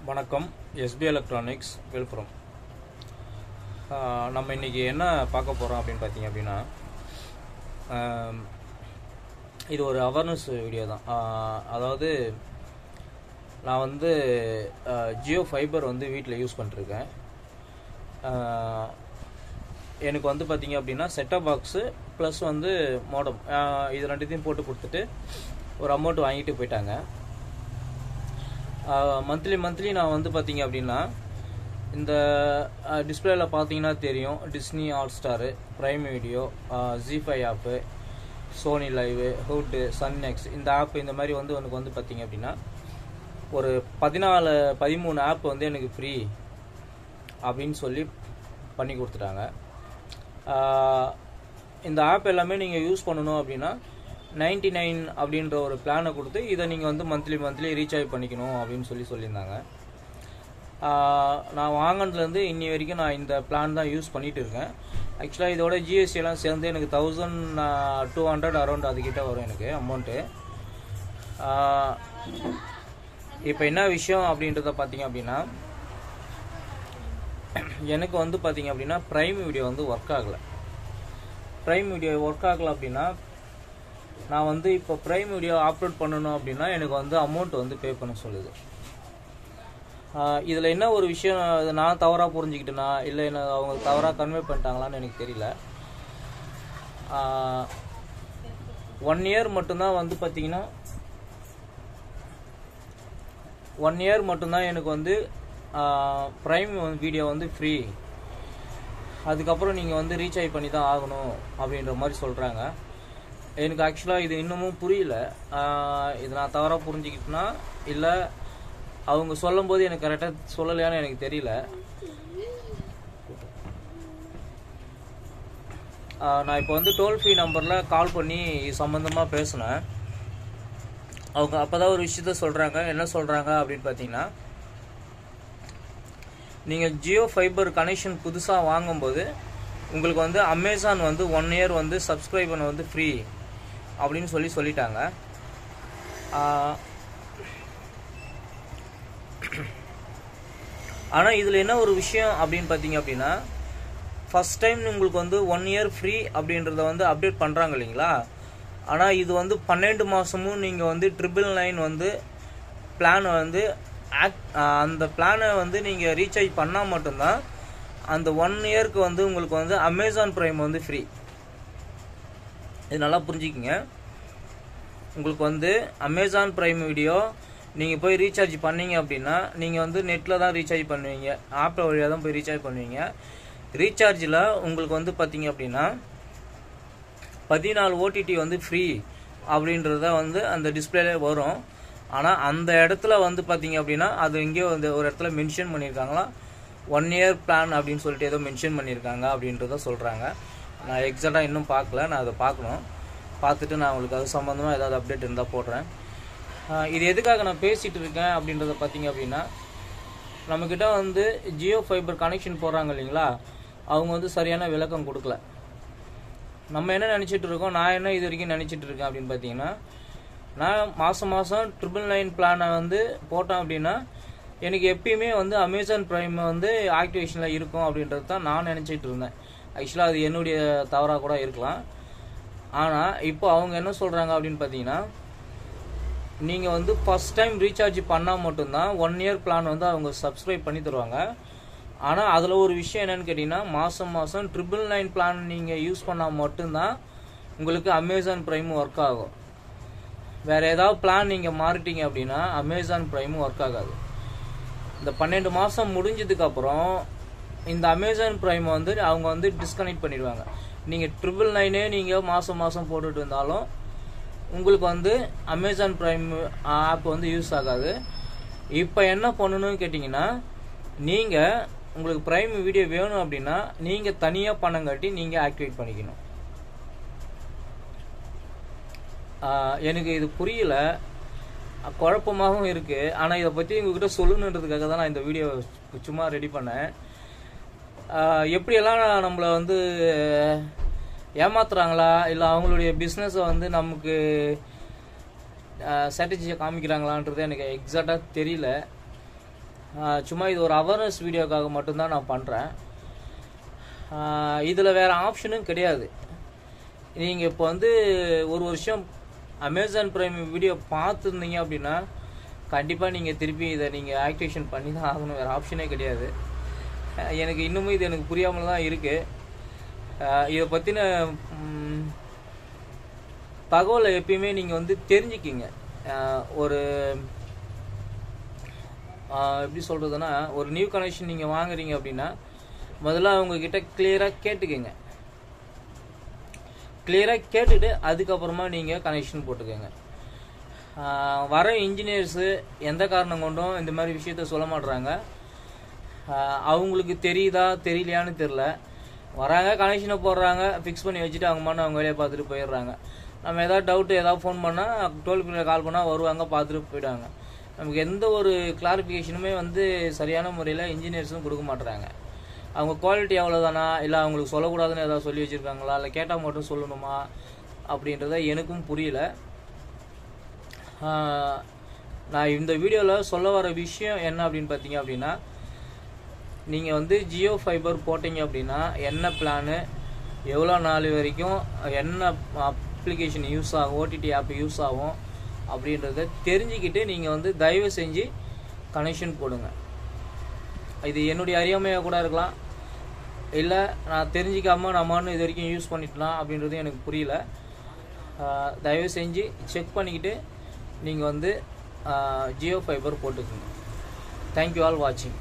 வணக்கம். SP electronics Villupuram. நம்ம இன்றைக்கி என்ன பார்க்க போகிறோம் அப்படின்னு பார்த்தீங்க அப்படின்னா, இது ஒரு அவேர்னஸ் வீடியோ தான். அதாவது நான் வந்து ஜியோ ஃபைபர் வந்து வீட்டில் யூஸ் பண்ணிருக்கேன். எனக்கு வந்து பார்த்தீங்க அப்படின்னா செட்டப் பாக்ஸு ப்ளஸ் வந்து மோடம் இது ரெண்டுத்தையும் போட்டு கொடுத்துட்டு ஒரு அமௌண்ட் வாங்கிட்டு போயிட்டாங்க. மந்த்லி நான் வந்து பார்த்தீங்க அப்படின்னா இந்த டிஸ்பிளேல பார்த்தீங்கன்னா தெரியும், Disney Hotstar, Prime Video, ZEE5 app, Sony LIV, Hoot, Sun NXT, இந்த ஆப் இந்த மாதிரி வந்து எனக்கு வந்து பார்த்தீங்க அப்படின்னா ஒரு 13 ஆப் வந்து எனக்கு ஃப்ரீ அப்படின்னு சொல்லி பண்ணி கொடுத்துட்டாங்க. இந்த ஆப் எல்லாமே நீங்கள் யூஸ் பண்ணணும் அப்படின்னா 99 அப்படின்ற ஒரு பிளானை கொடுத்து இதை நீங்கள் வந்து மந்த்லி ரீசார்ஜ் பண்ணிக்கணும் அப்படின்னு சொல்லியிருந்தாங்க. நான் வாங்கினதுலேருந்து இன்னி வரைக்கும் நான் இந்த பிளான் தான் யூஸ் பண்ணிகிட்டு இருக்கேன். ஆக்சுவலாக இதோட ஜிஎஸ்டி எல்லாம் சேர்ந்து எனக்கு 1200 அரௌண்ட் அதுக்கிட்ட வரும் எனக்கு அமௌண்ட்டு. இப்போ என்ன விஷயம் அப்படின்றத பார்த்தீங்க அப்படின்னா, எனக்கு வந்து பார்த்தீங்க அப்படின்னா ப்ரைம் வீடியோ வந்து ஒர்க் ஆகலை. ப்ரைம் வீடியோ ஒர்க் ஆகலை அப்படின்னா நான் வந்து இப்போ ப்ரைம் வீடியோ அப்லோட் பண்ணணும் அப்படின்னா எனக்கு வந்து அமௌண்ட் வந்து பே பண்ண சொல்லுது. இதில் என்ன ஒரு விஷயம், நான் தவறாக புரிஞ்சுக்கிட்டேனா இல்லை என்ன அவங்க தவறாக கன்வே பண்ணிட்டாங்களான்னு எனக்கு தெரியல. 1 இயர் மட்டும்தான் வந்து பார்த்தீங்கன்னா 1 இயர் மட்டும்தான் எனக்கு வந்து ப்ரைம் வீடியோ வந்து ஃப்ரீ. அதுக்கப்புறம் நீங்கள் வந்து ரீசார்ஜ் பண்ணி தான் ஆகணும் அப்படின்ற மாதிரி சொல்கிறாங்க. எனக்கு ஆக்சுவலாக இது இன்னமும் புரியல. இது நான் தவறாக புரிஞ்சுக்கிட்டேன்னா இல்லை அவங்க சொல்லும் போது எனக்கு கரெக்டாக சொல்லலையான்னு எனக்கு தெரியல. நான் இப்போ வந்து டோல் ஃப்ரீ நம்பரில் கால் பண்ணி சம்மந்தமாக பேசினேன். அவங்க அப்போ தான் ஒரு விஷயத்த சொல்கிறாங்க. என்ன சொல்கிறாங்க அப்படின்னு பார்த்தீங்கன்னா, நீங்கள் ஜியோ ஃபைபர் கனெக்ஷன் புதுசாக வாங்கும்போது உங்களுக்கு வந்து அமேசான் வந்து 1 இயர் வந்து சப்ஸ்கிரைப் பண்ண வந்து ஃப்ரீ அப்படின்னு சொல்லிட்டாங்க. ஆனால் இதில் என்ன ஒரு விஷயம் அப்படின்னு பார்த்தீங்க அப்படின்னா, ஃபஸ்ட் டைம் உங்களுக்கு வந்து 1 இயர் ஃப்ரீ அப்படின்றத வந்து அப்டேட் பண்ணுறாங்க இல்லைங்களா. ஆனால் இது வந்து 12 மாதமும் நீங்கள் வந்து 999 வந்து பிளான் வந்து அந்த பிளானை வந்து நீங்கள் ரீசார்ஜ் பண்ணால் மட்டும்தான் அந்த 1 இயருக்கு வந்து உங்களுக்கு வந்து அமேசான் ப்ரைம் வந்து ஃப்ரீ. இது நல்லா புரிஞ்சுக்கிங்க. உங்களுக்கு வந்து அமேசான் ப்ரைம் வீடியோ நீங்கள் போய் ரீசார்ஜ் பண்ணீங்க அப்படின்னா நீங்கள் வந்து நெட்டில் தான் ரீசார்ஜ் பண்ணுவீங்க, ஆப்பில் வழியாக தான் போய் ரீசார்ஜ் பண்ணுவீங்க. ரீசார்ஜில் உங்களுக்கு வந்து பார்த்தீங்க அப்படின்னா 14 ஓடிடி வந்து ஃப்ரீ அப்படின்றத வந்து அந்த டிஸ்பிளேல வரும். ஆனால் அந்த இடத்துல வந்து பார்த்தீங்க அப்படின்னா அது எங்கேயோ வந்து ஒரு இடத்துல மென்ஷன் பண்ணியிருக்காங்களா 1 இயர் பிளான் அப்படின்னு சொல்லிட்டு ஏதோ மென்ஷன் பண்ணியிருக்காங்க அப்படின்றத சொல்கிறாங்க. நான் எக்ஸாக்டாக இன்னும் பார்க்கல, நான் அதை பார்க்கணும். பார்த்துட்டு நான் உங்களுக்கு அது சம்மந்தமாக ஏதாவது அப்டேட் இருந்தால் போடுறேன். இது எதுக்காக நான் பேசிகிட்டு இருக்கேன் அப்படின்றத பார்த்தீங்க அப்படின்னா, நம்மக்கிட்ட வந்து ஜியோ ஃபைபர் கனெக்ஷன் போடுறாங்க இல்லைங்களா, அவங்க வந்து சரியான விளக்கம் கொடுக்கல. நம்ம என்ன நினச்சிட்டு இருக்கோம், நான் என்ன இது வரைக்கும் நினச்சிட்டு இருக்கேன் அப்படின்னு பார்த்தீங்கன்னா, நான் மாதம் 999 பிளானை வந்து போட்டேன் அப்படின்னா எனக்கு எப்பயுமே வந்து அமேசான் ப்ரைம் வந்து ஆக்டிவேஷனில் இருக்கும் அப்படின்றது தான் நான் நினச்சிட்டு இருந்தேன். ஆக்சுவலாக அது என்னுடைய தவறாக கூட இருக்கலாம். ஆனால் இப்போ அவங்க என்ன சொல்கிறாங்க அப்படின்னு பார்த்தீங்கன்னா, நீங்கள் வந்து ஃபஸ்ட் டைம் ரீசார்ஜ் பண்ணால் மட்டும்தான் 1 இயர் பிளான் வந்து அவங்க சப்ஸ்கிரைப் பண்ணி தருவாங்க. ஆனால் அதில் ஒரு விஷயம் என்னென்னு கேட்டிங்கன்னா, மாதம் 999 பிளான் நீங்கள் யூஸ் பண்ணால் மட்டும்தான் உங்களுக்கு அமேசான் ப்ரைமும் ஒர்க் ஆகும். வேறு ஏதாவது பிளான் நீங்கள் மாறிட்டீங்க அப்படின்னா அமேசான் ப்ரைமும் ஒர்க் ஆகாது. இந்த 12 மாதம் முடிஞ்சதுக்கப்புறம் இந்த அமேசான் ப்ரைம் வந்து அவங்க வந்து டிஸ்கனெக்ட் பண்ணிடுவாங்க. நீங்கள் 999 நீங்கள் மாதம் போட்டுட்டு இருந்தாலும் உங்களுக்கு வந்து அமேசான் ப்ரைம் ஆப் வந்து யூஸ் ஆகாது. இப்போ என்ன பண்ணணும்னு கேட்டிங்கன்னா, நீங்கள் உங்களுக்கு ப்ரைம் வீடியோ வேணும் அப்படின்னா நீங்கள் தனியாக பணம் கட்டி நீங்கள் ஆக்டிவேட் பண்ணிக்கணும். எனக்கு இது புரியல, குழப்பமாகவும் இருக்குது. ஆனால் இதை பற்றி உங்ககிட்ட சொல்லணுன்றதுக்காக தான் நான் இந்த வீடியோ சும்மா ரெடி பண்ணேன். எப்படியெல்லாம் நம்மளை வந்து ஏமாத்துறாங்களா இல்லை அவங்களுடைய பிஸ்னஸை வந்து நமக்கு ஸ்ட்ராட்டஜியை காமிக்கிறாங்களான்றது எனக்கு எக்ஸாக்டாக தெரியல. சும்மா இது ஒரு அவேர்னஸ் வீடியோக்காக மட்டும்தான் நான் பண்ணுறேன். இதில் வேறு ஆப்ஷனும் கிடையாது. நீங்கள் இப்போ வந்து ஒரு வருஷம் அமேசான் பிரைம் வீடியோ பார்த்துருந்தீங்க அப்படின்னா கண்டிப்பாக நீங்கள் திருப்பி இதை நீங்கள் ஆக்டிவேஷன் பண்ணி தான் ஆகணும். வேறு ஆப்ஷனே கிடையாது. எனக்கு இன்னமும் இது எனக்கு புரியாமல் தான் இருக்குது. இதை பற்றின தகவலை எப்பயுமே நீங்கள் வந்து தெரிஞ்சுக்கிங்க. ஒரு எப்படி சொல்கிறதுனா, ஒரு நியூ கனெக்ஷன் நீங்கள் வாங்குறீங்க அப்படின்னா முதல்ல அவங்கக்கிட்ட கிளியராக கேட்டுக்கோங்க. கிளியராக கேட்டுட்டு அதுக்கப்புறமா நீங்கள் கனெக்ஷன் போட்டுக்கோங்க. வர இன்ஜினியர்ஸு எந்த காரணம் கொண்டும் இந்த மாதிரி விஷயத்த சொல்ல மாட்டுறாங்க. அவங்களுக்கு தெரியுதா தெரியலையான்னு தெரில. வராங்க, கனெக்ஷனை போடுறாங்க, ஃபிக்ஸ் பண்ணி வச்சுட்டு அவங்க வேலையை பார்த்துட்டு போயிடுறாங்க. நம்ம ஏதாவது டவுட்டு ஏதாவது ஃபோன் பண்ணால் டோல் ஃப்ரீயில் கால் பண்ணால் வருவாங்க, பார்த்துட்டு போயிடுவாங்க. நமக்கு எந்த ஒரு கிளாரிஃபிகேஷனுமே வந்து சரியான முறையில் இன்ஜினியர்ஸும் கொடுக்க மாட்டுறாங்க. அவங்க குவாலிட்டி எவ்வளோதானா, இல்லை அவங்களுக்கு சொல்லக்கூடாதுன்னு ஏதாவது சொல்லி வச்சுருக்காங்களா, இல்லை கேட்டால் மட்டும் சொல்லணுமா அப்படின்றத எனக்கும் புரியல. நான் இந்த வீடியோவில் சொல்ல வர விஷயம் என்ன அப்படின்னு பார்த்தீங்க அப்படின்னா, நீங்கள் வந்து ஜியோ ஃபைபர் போட்டிங்க அப்படின்னா என்ன பிளானு, எவ்வளோ நாள் வரைக்கும் என்ன அப்ளிகேஷன் யூஸ் ஆகும், ஓடிடி ஆப் யூஸ் ஆகும் அப்படின்றத தெரிஞ்சுக்கிட்டு நீங்கள் வந்து தயவு செஞ்சு கனெக்ஷன் போடுங்க. இது என்னுடைய அறியாமையாக கூட இருக்கலாம், இல்லை நான் தெரிஞ்சிக்காமல் நம்மன்னு இது வரைக்கும் யூஸ் பண்ணிட்டலாம் அப்படின்றது எனக்கு புரியல. தயவு செஞ்சு செக் பண்ணிக்கிட்டு நீங்கள் வந்து ஜியோ ஃபைபர் போட்டுக்கோங்க. தேங்க்யூ ஆல் வாட்சிங்.